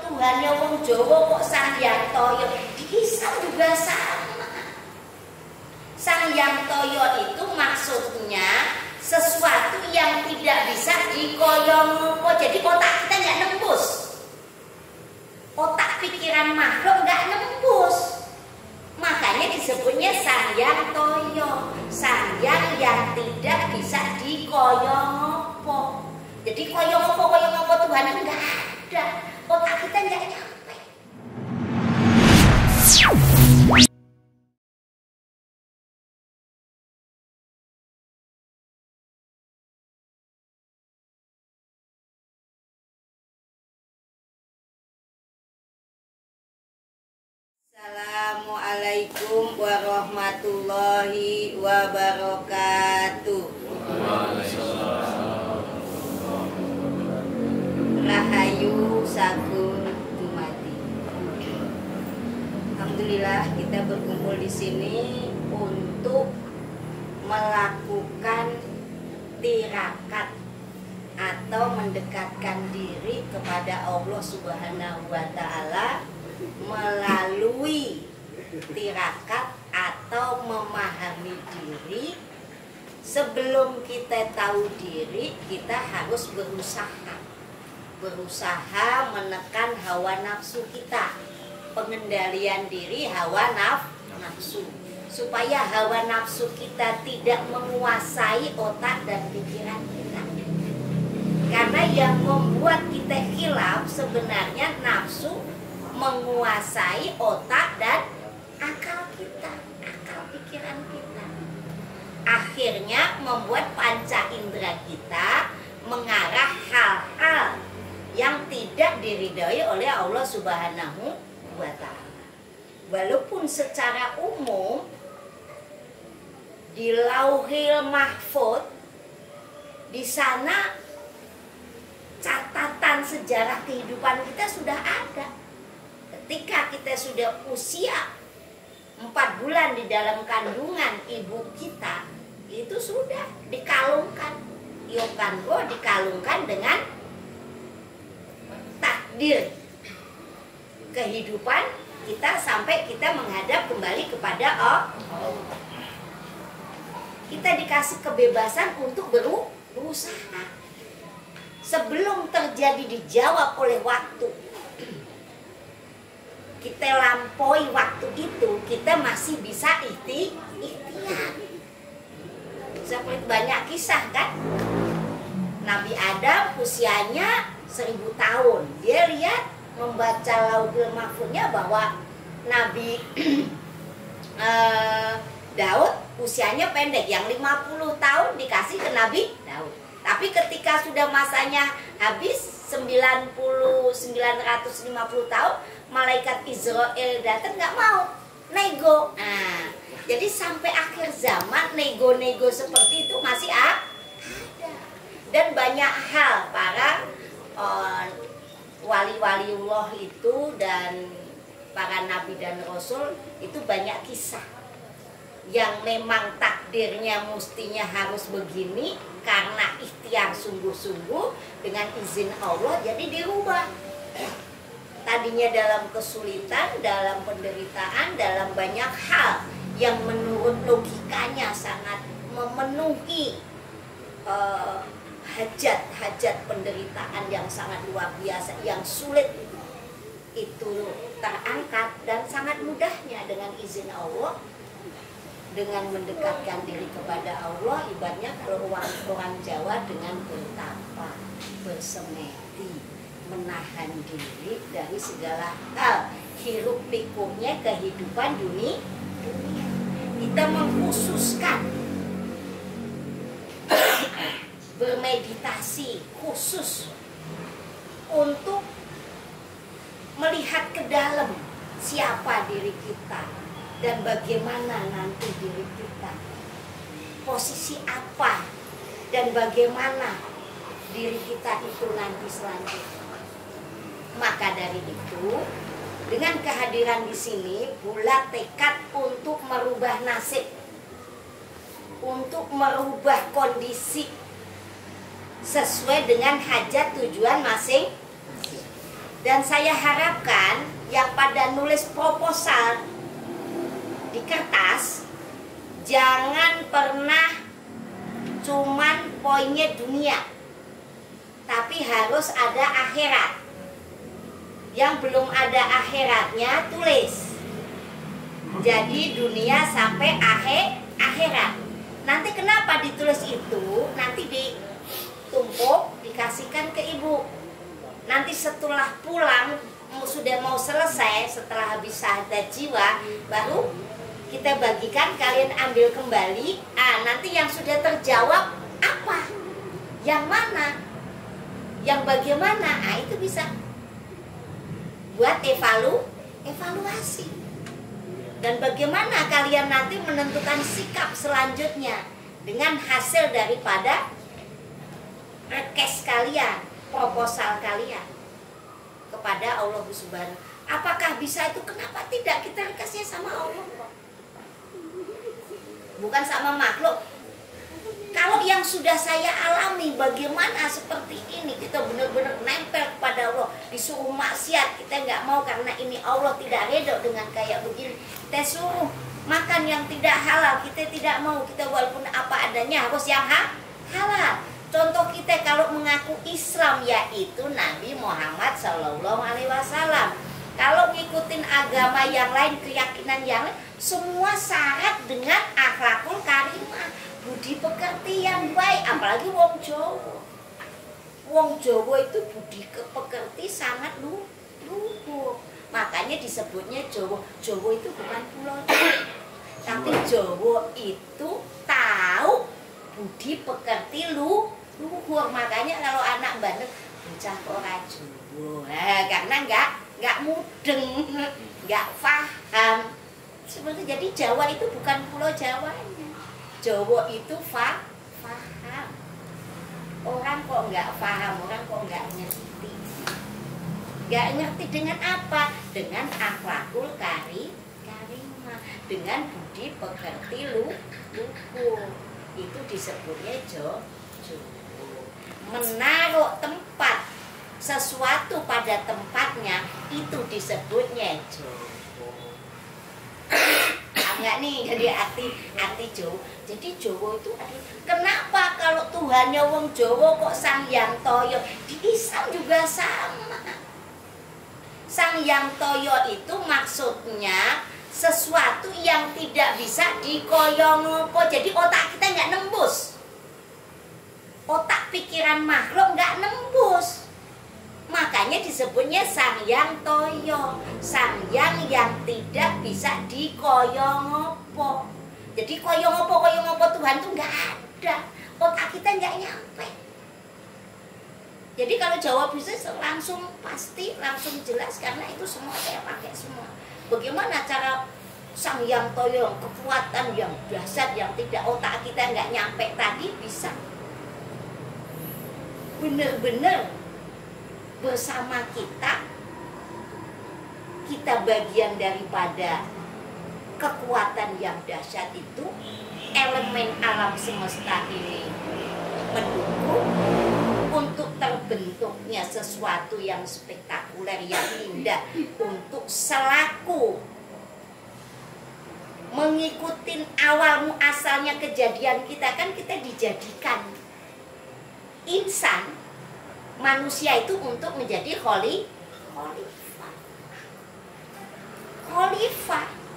Tuhannya wong Jawa kok Sang Hyang Toyo. Di Islam juga sama. Sang Hyang Toyo itu maksudnya sesuatu yang tidak bisa dikoyong. Jadi otak kita nggak nembus. Otak pikiran makhluk nggak nembus. Makanya disebutnya Sang Hyang Toyo, Sang Hyang yang tidak bisa dikoyong. Jadi koyong apa Tuhan enggak ada. Otak kita nggak nyampe. Assalamualaikum warahmatullahi wabarakatuh. Rahayu sagung dumadi. Alhamdulillah kita berkumpul di sini untuk melakukan tirakat atau mendekatkan diri kepada Allah Subhanahu wa Ta'ala melalui tirakat atau memahami diri. Sebelum kita tahu diri, kita harus berusaha menekan hawa nafsu kita, pengendalian diri hawa nafsu, supaya hawa nafsu kita tidak menguasai otak dan pikiran kita. Karena yang membuat kita khilaf sebenarnya nafsu menguasai otak dan akal kita, akal pikiran kita. Akhirnya membuat panca indera kita mengarah hal-hal yang tidak diridhoi oleh Allah Subhanahu wa Ta'ala. Walaupun secara umum di Lauhil Mahfuz di sana catatan sejarah kehidupan kita sudah ada. Ketika kita sudah usia 4 bulan di dalam kandungan ibu kita, itu sudah dikalungkan. Yokango dikalungkan dengan takdir kehidupan kita sampai kita menghadap kembali kepada Allah. Kita dikasih kebebasan untuk berusaha. Sebelum terjadi dijawab oleh waktu, kita lampaui waktu itu, kita masih bisa ikhtiar. Seperti banyak kisah kan, Nabi Adam usianya 1000 tahun. Dia lihat membaca Lauhul Mahfuznya bahwa Nabi Daud usianya pendek, yang 50 tahun dikasih ke Nabi Daud. Tapi ketika sudah masanya habis 950 tahun, malaikat Israel datang nggak mau nego. Nah, jadi sampai akhir zaman nego-nego seperti itu masih ada. Dan banyak hal para wali-waliullah itu dan para nabi dan rasul itu banyak kisah yang memang takdirnya mestinya harus begini, karena ikhtiar sungguh-sungguh dengan izin Allah jadi dirubah. Tadinya dalam kesulitan, dalam penderitaan, dalam banyak hal yang menurut logikanya sangat memenuhi hajat-hajat penderitaan yang sangat luar biasa, yang sulit itu terangkat, dan sangat mudahnya dengan izin Allah, dengan mendekatkan diri kepada Allah. Ibaratnya kalau orang Jawa dengan bertapa, bersemedi, menahan diri dari segala hal hiruk pikuknya kehidupan dunia. Kita mengkhususkan bermeditasi khusus untuk melihat ke dalam siapa diri kita dan bagaimana nanti diri kita, posisi apa dan bagaimana diri kita itu nanti selanjutnya. Maka dari itu, dengan kehadiran di sini, bulat tekad untuk merubah nasib, untuk merubah kondisi sesuai dengan hajat tujuan masing-masing. Dan saya harapkan yang pada nulis proposal di kertas, jangan pernah cuman poinnya dunia, tapi harus ada akhirat. Yang belum ada akhiratnya tulis. Jadi dunia sampai akhirat. Nanti kenapa ditulis itu? Nanti ditumpuk, dikasihkan ke ibu. Nanti setelah pulang, sudah mau selesai, setelah habis syahadat jiwa, baru kita bagikan, kalian ambil kembali. Nanti yang sudah terjawab apa? Yang mana? Yang bagaimana? Itu bisa buat evaluasi. Dan bagaimana kalian nanti menentukan sikap selanjutnya dengan hasil daripada request kalian, proposal kalian kepada Allah Subhanahu. Apakah bisa itu? Kenapa tidak kita requestnya sama Allah? Bukan sama makhluk. Kalau yang sudah saya alami bagaimana seperti ini, kita benar-benar nempel kepada Allah, disuruh maksiat kita nggak mau karena ini Allah tidak ridho dengan kayak begini. Kita suruh makan yang tidak halal, kita tidak mau, kita walaupun apa adanya harus yang halal. Contoh kita kalau mengaku Islam yaitu Nabi Muhammad SAW. Kalau ngikutin agama yang lain, keyakinan yang lain, semua syarat dengan akhlakul karimah, budi pekerti yang baik. Apalagi wong Jawa. Wong Jawa itu budi pekerti sangat luhur. Makanya disebutnya Jawa. Jawa itu bukan pulau Jawa, tapi Jawa itu tahu budi pekerti luhur. Makanya kalau anak bandel bocah ora Jawa, karena nggak mudeng, nggak paham. Seperti jadi Jawa itu bukan pulau Jawanya. Jawa itu paham. Orang kok nggak paham, orang kok nggak ngerti. Nggak ngerti dengan apa? Dengan akhlakul karimah, dengan budi pekerti luhur. Itu disebutnya Jawa. Menaruh tempat sesuatu pada tempatnya itu disebutnya Jawa. Enggak nih, jadi arti Jawa. Jadi Jawa itu kenapa kalau Tuhannya wong Jawa kok Sang Hyang Toyo? Di Islam juga sama. Sang Hyang Toyo itu maksudnya sesuatu yang tidak bisa dikoyong-koyong. Jadi otak kita nggak nembus. Otak pikiran makhluk nggak nembus. Makanya disebutnya Sang Hyang Toyo, Sang Hyang yang tidak bisa dikoyong-koyong. Jadi koyong-koyong Tuhan itu nggak ada. Otak kita nggak nyampe. Jadi kalau jawab bisa langsung pasti, langsung jelas karena itu semua saya pakai semua. Bagaimana cara Sang Hyang Toyo, kekuatan yang dahsyat yang tidak otak kita nggak nyampe tadi bisa benar-benar bersama kita bagian daripada kekuatan yang dahsyat itu. Elemen alam semesta ini mendukung untuk terbentuknya sesuatu yang spektakuler, yang indah, untuk selaku mengikuti awal asalnya kejadian kita. Kan kita dijadikan insan, manusia itu untuk menjadi khalifah.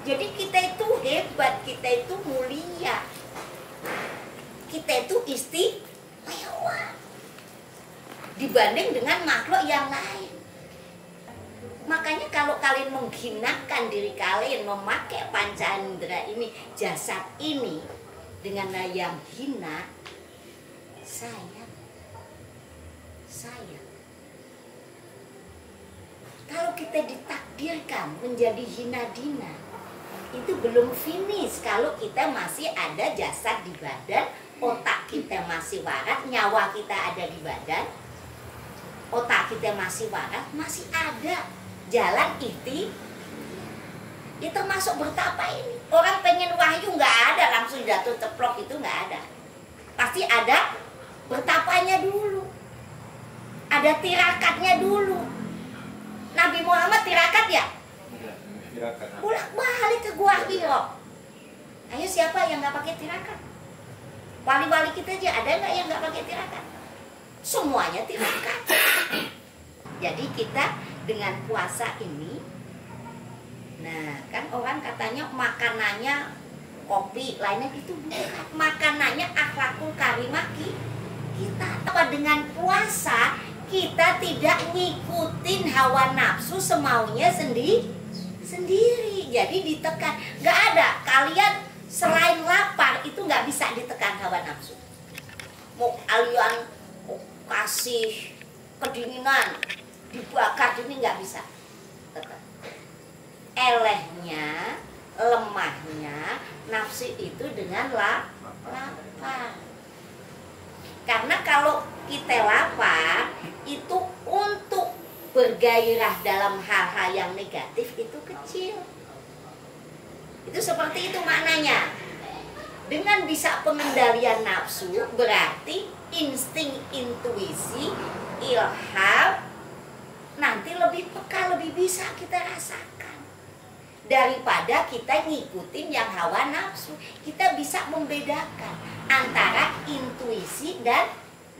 Jadi kita itu hebat, kita itu mulia, kita itu istimewa dibanding dengan makhluk yang lain. Makanya kalau kalian menghinakan diri kalian, memakai panca indera ini, jasad ini dengan yang hina, sayang. Kalau kita ditakdirkan menjadi hina dina, itu belum finish. Kalau kita masih ada jasad di badan, otak kita masih waras, nyawa kita ada di badan, otak kita masih waras, masih ada jalan itu masuk bertapa ini. Orang pengen wahyu nggak ada langsung jatuh ceplok, itu nggak ada. Pasti ada bertapanya dulu, ada tirakatnya dulu. tirakat. Bolak-balik ke Gua Hiro. Ayo siapa yang nggak pakai tirakat? Wali-wali kita aja ada nggak yang nggak pakai tirakat? Semuanya tirakat. Jadi kita dengan puasa ini, nah kan orang katanya makanannya kopi, lainnya itu bukan. Makanannya akhlakul karimah kita. Apa dengan puasa kita tidak ngikutin hawa nafsu semaunya sendiri. Jadi ditekan. Nggak ada. Kalian selain lapar itu nggak bisa ditekan hawa nafsu. Mau kalian kasih kedinginan dibakar ini nggak bisa. Tekan. Elehnya, lemahnya nafsu itu dengan lapar. Karena kalau kita lapar itu untuk bergairah dalam hal-hal yang negatif itu kecil. Itu seperti itu maknanya. Dengan bisa pengendalian nafsu berarti insting, intuisi, ilham nanti lebih peka, lebih bisa kita rasakan. Daripada kita ngikutin yang hawa nafsu. Kita bisa membedakan antara intuisi dan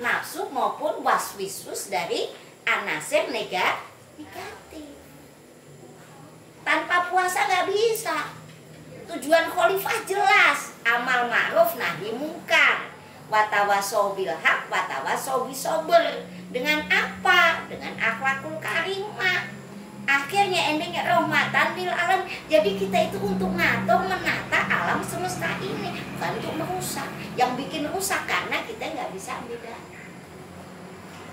nafsu maupun waswisus dari anasir negatif. Tanpa puasa nggak bisa. Tujuan khalifah jelas, amal ma'ruf nahi mungkar, watawasau bil haq, watawasau bisober. Dengan apa? Dengan akhlakul karimah. Akhirnya endingnya rahmatan lil alam. Jadi kita itu untuk ngatur, menata alam semesta ini, bukan untuk merusak. Yang bikin rusak karena kita nggak bisa bedakan.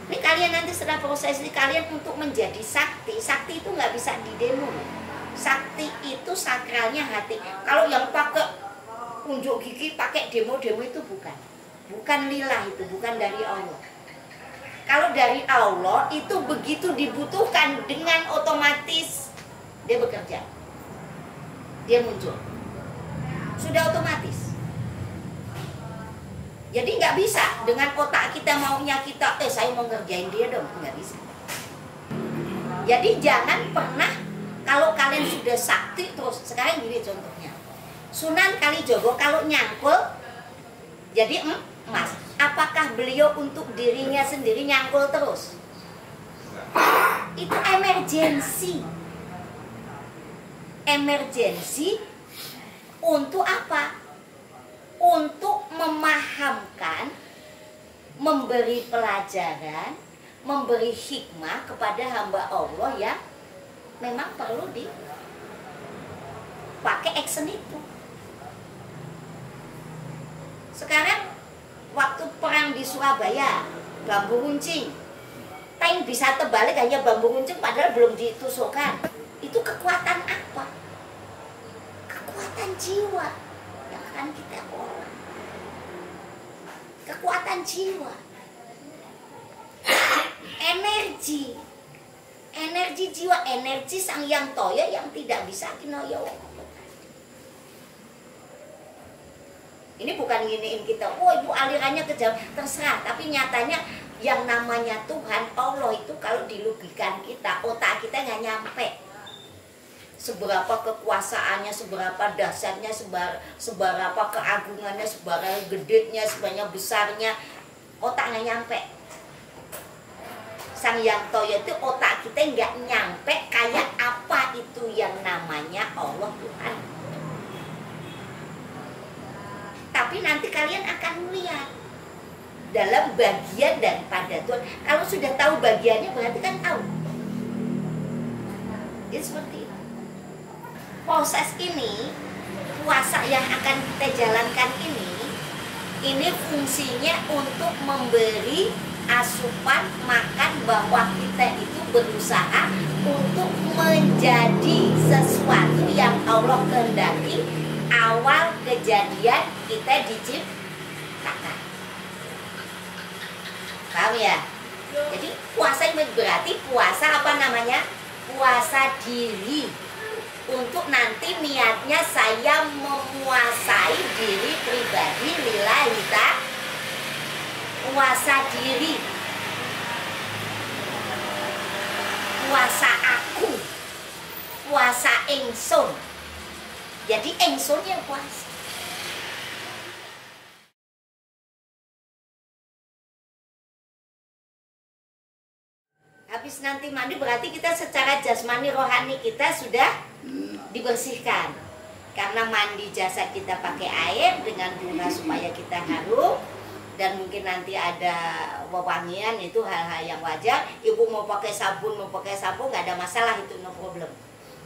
Ini kalian nanti setelah proses ini kalian untuk menjadi sakti. Sakti itu nggak bisa didemo. Sakti itu sakralnya hati. Kalau yang pakai unjuk gigi, pakai demo-demo itu bukan. Bukan lillah itu, bukan dari Allah. Kalau dari Allah itu begitu dibutuhkan dengan otomatis dia bekerja. Dia muncul. Sudah otomatis. Jadi nggak bisa dengan otak kita maunya kita, saya mau ngerjain dia dong, nggak bisa. Jadi jangan pernah kalau kalian sudah sakti terus, sekarang gini contohnya. Sunan Kalijogo kalau nyangkul jadi emas, apakah beliau untuk dirinya sendiri nyangkul terus? Itu emergensi. Emergensi untuk apa? Untuk memahamkan, memberi pelajaran, memberi hikmah kepada hamba Allah yang memang perlu dipakai action itu. Sekarang waktu perang di Surabaya, bambu runcing, tank bisa terbalik hanya bambu runcing padahal belum ditusukkan. Itu kekuatan apa? Kekuatan jiwa yang akan kita olah. Kekuatan jiwa, energi. Energi jiwa, energi sang yang toya yang tidak bisa kinoyo. Ini bukan giniin kita, ibu alirannya kejam, terserah. Tapi nyatanya yang namanya Tuhan, Allah itu kalau dilogikan kita, otak kita nggak nyampe. Seberapa kekuasaannya, seberapa dahsyatnya, seberapa keagungannya, seberapa gedenya, sebanyak besarnya, otak nggak nyampe. Sang yang toya itu otak kita nggak nyampe kayak apa itu yang namanya Allah Tuhan. Tapi nanti kalian akan melihat dalam bagian daripada Tuhan. Kalau sudah tahu bagiannya berarti kan tahu. Jadi seperti itu. Proses ini, puasa yang akan kita jalankan ini fungsinya untuk memberi asupan makan bahwa kita itu berusaha untuk menjadi sesuatu yang Allah kehendaki awal kejadian kita diciptakan. Paham ya? Jadi puasa ini berarti puasa apa namanya? Puasa diri. Untuk nanti niatnya saya menguasai diri pribadi lillahi ta'ala. Puasa diri, puasa aku, puasa ingsun. Jadi ingsun yang puasa. Habis nanti mandi berarti kita secara jasmani rohani kita sudah dibersihkan. Karena mandi jasad kita pakai air dengan bunga supaya kita harum. Dan mungkin nanti ada wewangian, itu hal-hal yang wajar. Ibu mau pakai sabun nggak ada masalah, itu no problem.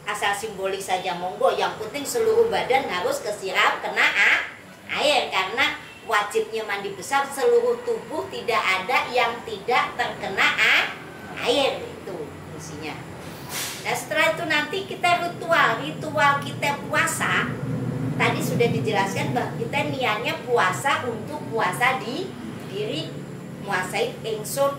Asal simbolis saja monggo. Yang penting seluruh badan harus kesiram kena air. Karena wajibnya mandi besar seluruh tubuh, tidak ada yang tidak terkena air, itu fungsinya. Nah setelah itu nanti kita ritual kita puasa. Tadi sudah dijelaskan bahwa kita niatnya puasa untuk puasa di diri, muasai ingsun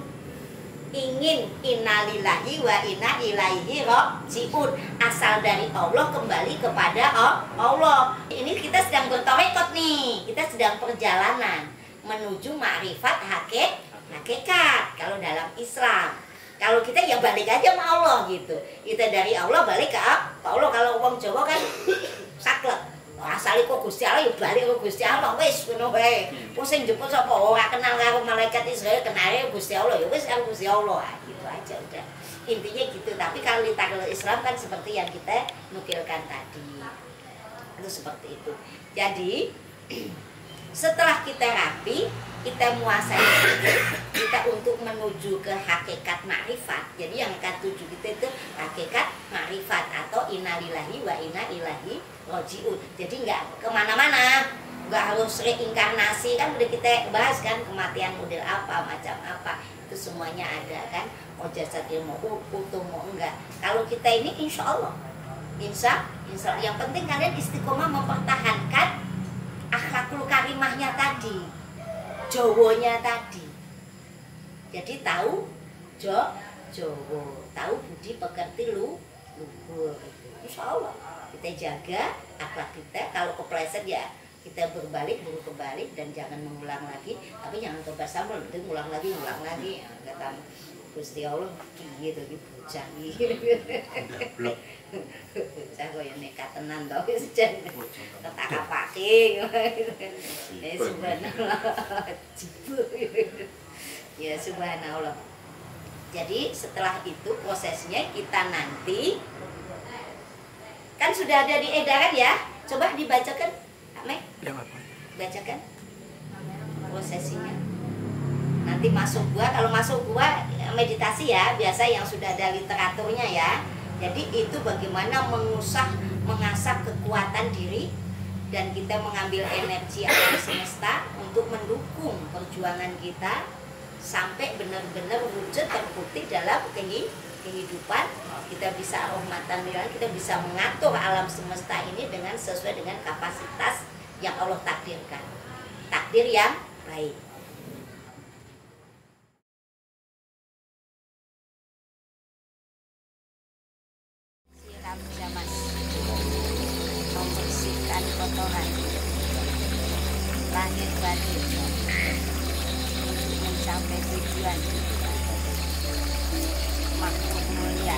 ingin innalillahi wa inna ilaihi rajiun, asal dari Allah kembali kepada Allah. Ini kita sedang bertorekot nih, kita sedang perjalanan menuju ma'rifat hakikat kalau dalam Islam. Kalau kita ya balik aja sama Allah gitu. Kita dari Allah balik ke Allah. Kalau wong Jawa kan saklek. Asale kok Gusti Allah ya balik ke Gusti Allah wis ngono wae. Wong sing jemput sapa ora kenal karo malaikat Israel, kenale Gusti Allah ya wis karo Gusti Allah. Gitu aja udah. Intinya gitu. Tapi kalau di taklid Islam kan seperti yang kita nukilkan tadi. Itu seperti itu. Jadi setelah kita rapi, kita muasai kita untuk menuju ke hakikat makrifat. Jadi yang akan tuju kita itu hakikat makrifat atau innalillahi wa inna ilaihi rajiun. Jadi nggak kemana-mana, nggak harus reinkarnasi, kan udah kita bahas kan kematian model apa, macam apa, itu semuanya ada kan. Mau jasad mau utuh mau enggak. Kalau kita ini insya Allah yang penting kalian istiqomah mempertahankan akhlakul karimahnya tadi, Jowonya tadi. Jadi tahu Jowo, tahu budi pekerti luhur. Insya Allah kita jaga akhlak kita. Kalau kepleset ya kita berbalik dan jangan mengulang lagi. Tapi jangan coba sambal, nanti ngulang lagi. Kata Gusti Allah gitu bocah gitu. Bocah koyo nekat tenan to wis jan. Tak apake. Subhanallah. Ya subhanallah. Jadi setelah itu prosesnya kita nanti kan sudah ada di edaran ya. Coba dibacakan, Kak Mek. Bacakan prosesinya. Nanti masuk gua, kalau masuk gua meditasi ya, biasa yang sudah ada literaturnya ya. Jadi itu bagaimana mengasah kekuatan diri dan kita mengambil energi alam semesta untuk mendukung perjuangan kita sampai benar-benar wujud terbukti dalam kehidupan. Kita bisa rahmatan lillah, kita bisa mengatur alam semesta ini dengan sesuai dengan kapasitas yang Allah takdirkan. Takdir yang baik. Siram zaman membersihkan kotoran lahir batin untuk mencapai tujuan makhluk mulia.